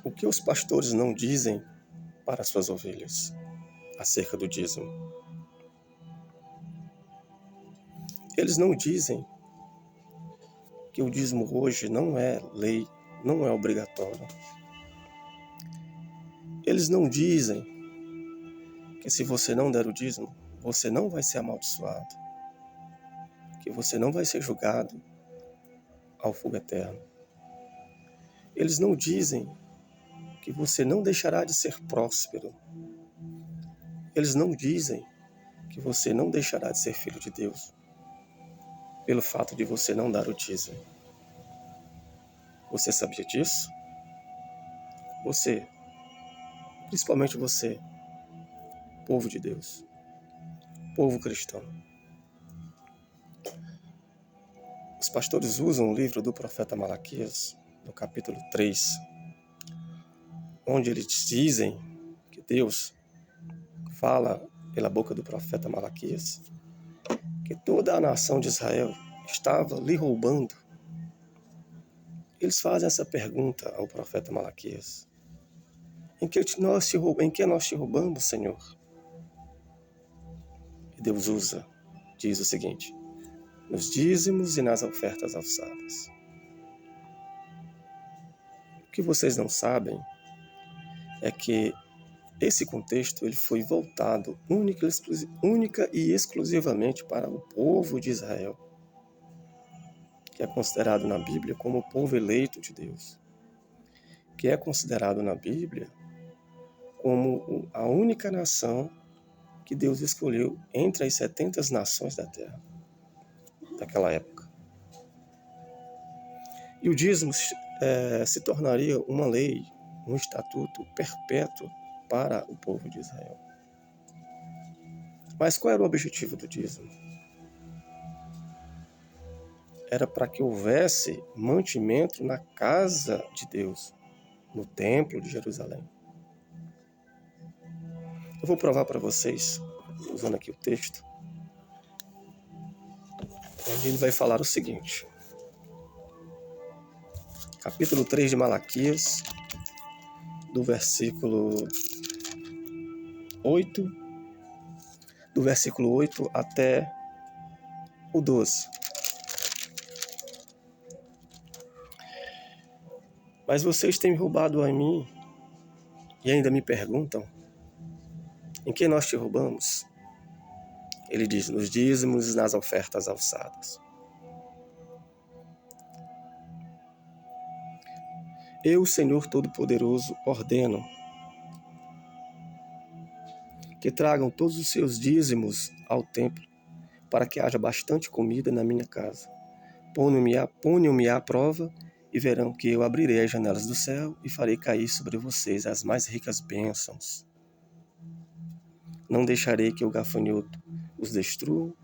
O que os pastores não dizem para suas ovelhas acerca do dízimo? Eles não dizem que o dízimo hoje não é lei, não é obrigatório. Eles não dizem que se você não der o dízimo, você não vai ser amaldiçoado, que você não vai ser julgado ao fogo eterno. Eles não dizem que você não deixará de ser próspero. Eles não dizem que você não deixará de ser filho de Deus pelo fato de você não dar o dízimo. Você sabia disso? Você, principalmente você, povo de Deus, povo cristão. Os pastores usam o livro do profeta Malaquias, no capítulo 3, onde eles dizem que Deus fala pela boca do profeta Malaquias que toda a nação de Israel estava lhe roubando. Eles fazem essa pergunta ao profeta Malaquias: em que nós te roubamos, Senhor? E Deus diz o seguinte: nos dízimos e nas ofertas alçadas. O que vocês não sabem é que esse contexto ele foi voltado única e exclusivamente para o povo de Israel, que é considerado na Bíblia como o povo eleito de Deus, que é considerado na Bíblia como a única nação que Deus escolheu entre as 70 nações da terra, daquela época. E o dízimo se tornaria uma lei, um estatuto perpétuo para o povo de Israel. Mas qual era o objetivo do dízimo? Era para que houvesse mantimento na casa de Deus, no templo de Jerusalém. Eu vou provar para vocês, usando aqui o texto, onde ele vai falar o seguinte. Capítulo 3 de Malaquias, do versículo 8 até o 12. Mas vocês têm roubado a mim e ainda me perguntam: em que nós te roubamos? Ele diz: nos dízimos e nas ofertas alçadas. Eu, Senhor Todo-Poderoso, ordeno que tragam todos os seus dízimos ao templo, para que haja bastante comida na minha casa. Ponham-me à prova e verão que eu abrirei as janelas do céu e farei cair sobre vocês as mais ricas bênçãos. Não deixarei que o gafanhoto os destrua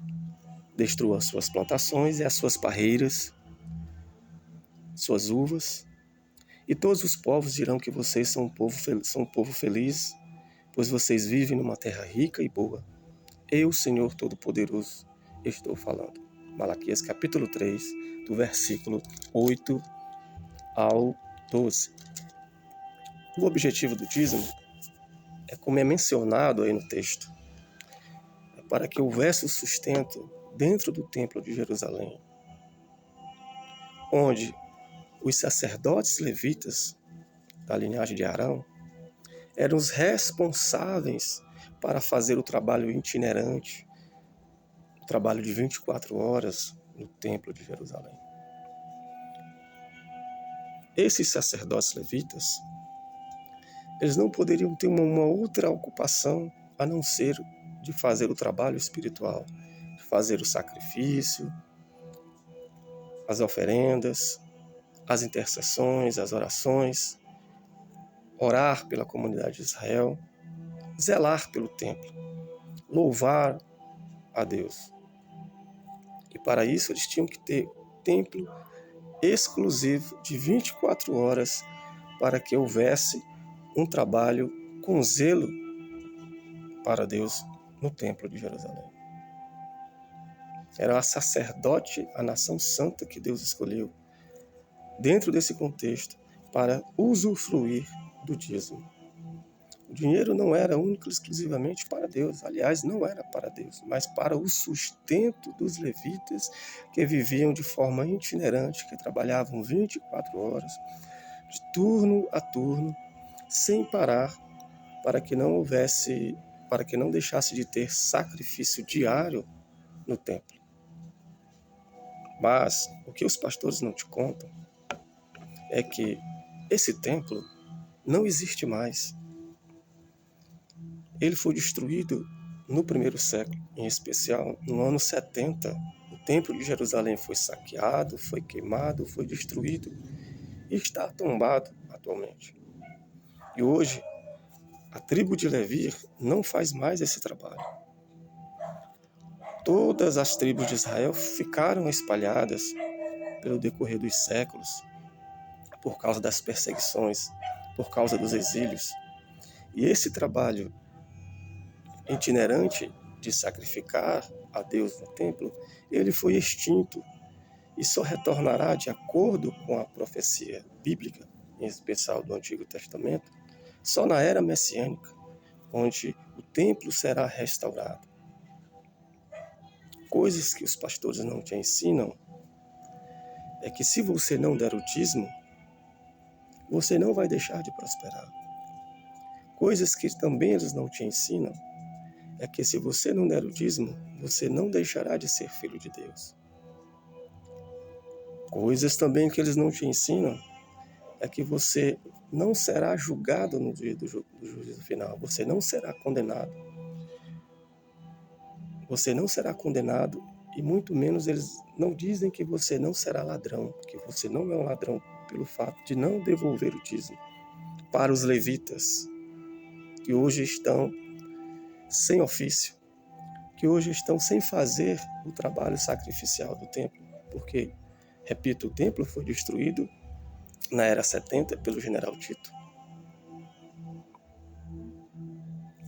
as suas plantações e as suas parreiras, suas uvas. E todos os povos dirão que vocês são um povo feliz, pois vocês vivem numa terra rica e boa. Eu, Senhor Todo-Poderoso, estou falando. Malaquias capítulo 3, do versículo 8 ao 12. O objetivo do dízimo é, como é mencionado aí no texto, é para que houvesse o sustento dentro do templo de Jerusalém, onde os sacerdotes levitas da linhagem de Arão eram os responsáveis para fazer o trabalho itinerante, o trabalho de 24 horas no templo de Jerusalém. Esses sacerdotes levitas, eles não poderiam ter uma outra ocupação a não ser de fazer o trabalho espiritual, de fazer o sacrifício, as oferendas, as intercessões, as orações, orar pela comunidade de Israel, zelar pelo templo, louvar a Deus. E para isso eles tinham que ter templo exclusivo de 24 horas para que houvesse um trabalho com zelo para Deus no templo de Jerusalém. Era a sacerdote, a nação santa que Deus escolheu dentro desse contexto para usufruir do dízimo. O dinheiro não era único e exclusivamente para Deus. Aliás, não era para Deus, mas para o sustento dos levitas que viviam de forma itinerante, que trabalhavam 24 horas, de turno a turno, sem parar, para que não deixasse de ter sacrifício diário no templo. Mas o que os pastores não te contam é que esse templo não existe mais. Ele foi destruído no primeiro século, em especial no ano 70. O templo de Jerusalém foi saqueado, foi queimado, foi destruído e está tombado atualmente. E hoje, a tribo de Levi não faz mais esse trabalho. Todas as tribos de Israel ficaram espalhadas pelo decorrer dos séculos, por causa das perseguições, por causa dos exílios. E esse trabalho itinerante de sacrificar a Deus no templo, ele foi extinto e só retornará de acordo com a profecia bíblica, em especial do Antigo Testamento, só na era messiânica, onde o templo será restaurado. Coisas que os pastores não te ensinam é que se você não der o dízimo, você não vai deixar de prosperar. Coisas que também eles não te ensinam é que se você não der o dízimo, você não deixará de ser filho de Deus. Coisas também que eles não te ensinam é que você não será julgado no dia do juízo final. Você não será condenado. Você não será condenado e muito menos eles não dizem que você não será ladrão, que você não é um ladrão pelo fato de não devolver o dízimo para os levitas, que hoje estão sem ofício, que hoje estão sem fazer o trabalho sacrificial do templo, porque, repito, o templo foi destruído na era 70 pelo general Tito.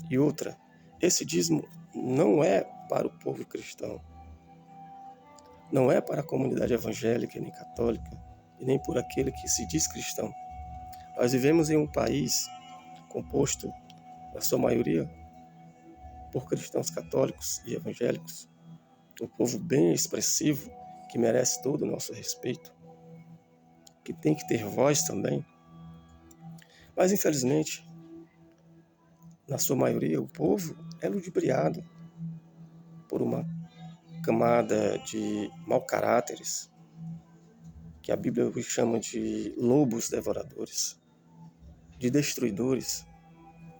E outra, esse dízimo não é para o povo cristão, não é para a comunidade evangélica nem católica, e nem por aquele que se diz cristão. Nós vivemos em um país composto, na sua maioria, por cristãos católicos e evangélicos, um povo bem expressivo, que merece todo o nosso respeito, que tem que ter voz também. Mas, infelizmente, na sua maioria, o povo é ludibriado por uma camada de mau caráteres, que a Bíblia chama de lobos devoradores, de destruidores,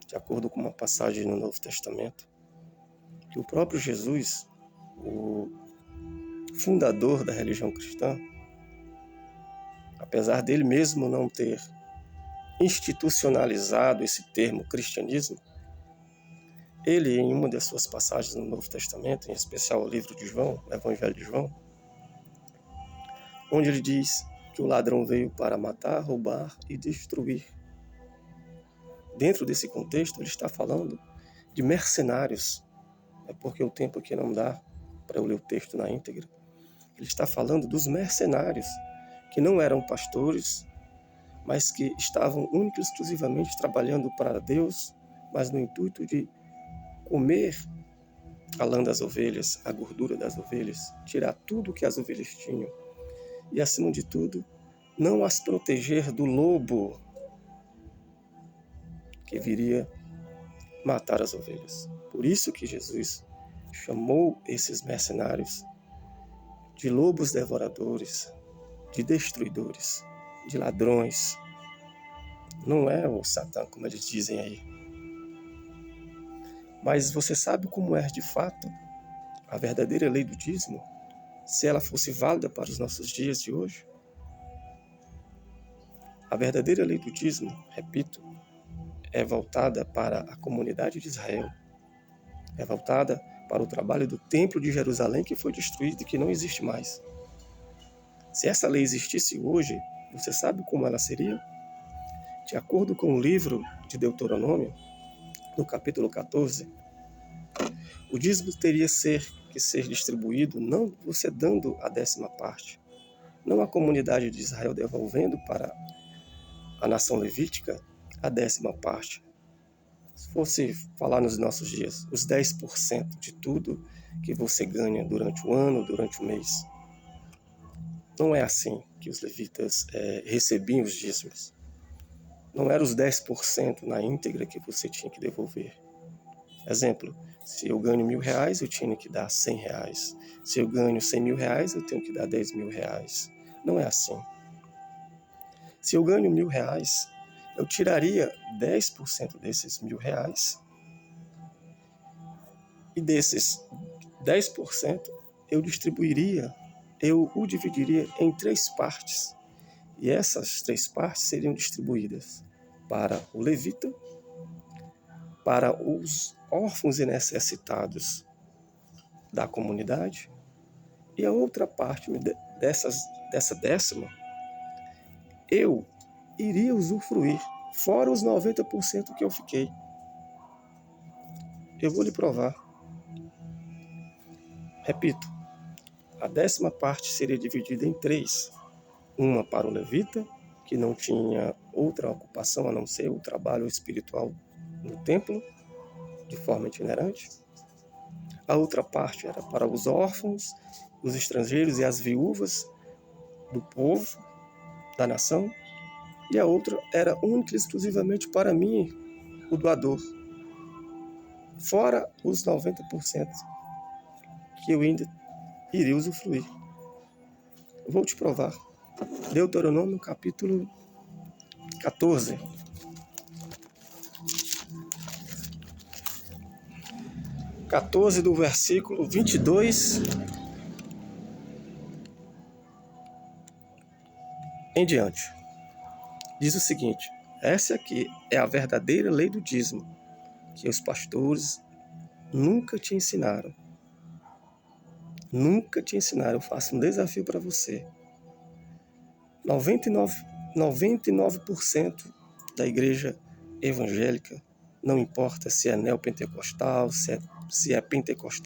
de acordo com uma passagem no Novo Testamento, que o próprio Jesus, o fundador da religião cristã, apesar dele mesmo não ter institucionalizado esse termo cristianismo, ele, em uma das suas passagens no Novo Testamento, em especial o livro de João, o Evangelho de João, onde ele diz que o ladrão veio para matar, roubar e destruir. Dentro desse contexto, ele está falando de mercenários. É porque o tempo aqui não dá para eu ler o texto na íntegra. Ele está falando dos mercenários, que não eram pastores, mas que estavam única e exclusivamente trabalhando para Deus, mas no intuito de comer a lã das ovelhas, a gordura das ovelhas, tirar tudo que as ovelhas tinham e, acima de tudo, não as proteger do lobo que viria matar as ovelhas. Por isso que Jesus chamou esses mercenários de lobos devoradores, de destruidores, de ladrões. Não é o Satã, como eles dizem aí. Mas você sabe como é de fato a verdadeira lei do dízimo, se ela fosse válida para os nossos dias de hoje? A verdadeira lei do dízimo, repito, é voltada para a comunidade de Israel, é voltada para o trabalho do templo de Jerusalém, que foi destruído e que não existe mais. Se essa lei existisse hoje, você sabe como ela seria? De acordo com o livro de Deuteronômio, no capítulo 14, o dízimo teria que ser distribuído não você dando a 10ª parte, não a comunidade de Israel devolvendo para a nação levítica a 10ª parte. Se fosse falar nos nossos dias, os 10% de tudo que você ganha durante o ano, durante o mês. Não é assim que os levitas recebiam os dízimos. Não era os 10% na íntegra que você tinha que devolver. Exemplo, se eu ganho R$1.000, eu tinha que dar R$100. Se eu ganho R$100.000, eu tenho que dar R$10.000. Não é assim. Se eu ganho R$1.000, eu tiraria 10% desses R$1.000 e desses 10% eu o dividiria em 3 partes. E essas 3 partes seriam distribuídas para o levita, para os órfãos e necessitados da comunidade, e a outra parte dessa 10ª eu iria usufruir, fora os 90% que eu fiquei. Eu vou lhe provar. Repito, a 10ª parte seria dividida em 3. Uma para o levita, que não tinha outra ocupação a não ser o trabalho espiritual no templo, de forma itinerante. A outra parte era para os órfãos, os estrangeiros e as viúvas do povo, da nação. E a outra era única e exclusivamente para mim, o doador. Fora os 90% que eu ainda iria usufruir. Eu vou te provar. Deuteronômio capítulo 14. Do versículo 22 em diante. Diz o seguinte: essa aqui é a verdadeira lei do dízimo, que os pastores nunca te ensinaram. Nunca te ensinaram. Eu faço um desafio para você. 99% da igreja evangélica, não importa se é neopentecostal, se é pentecostal,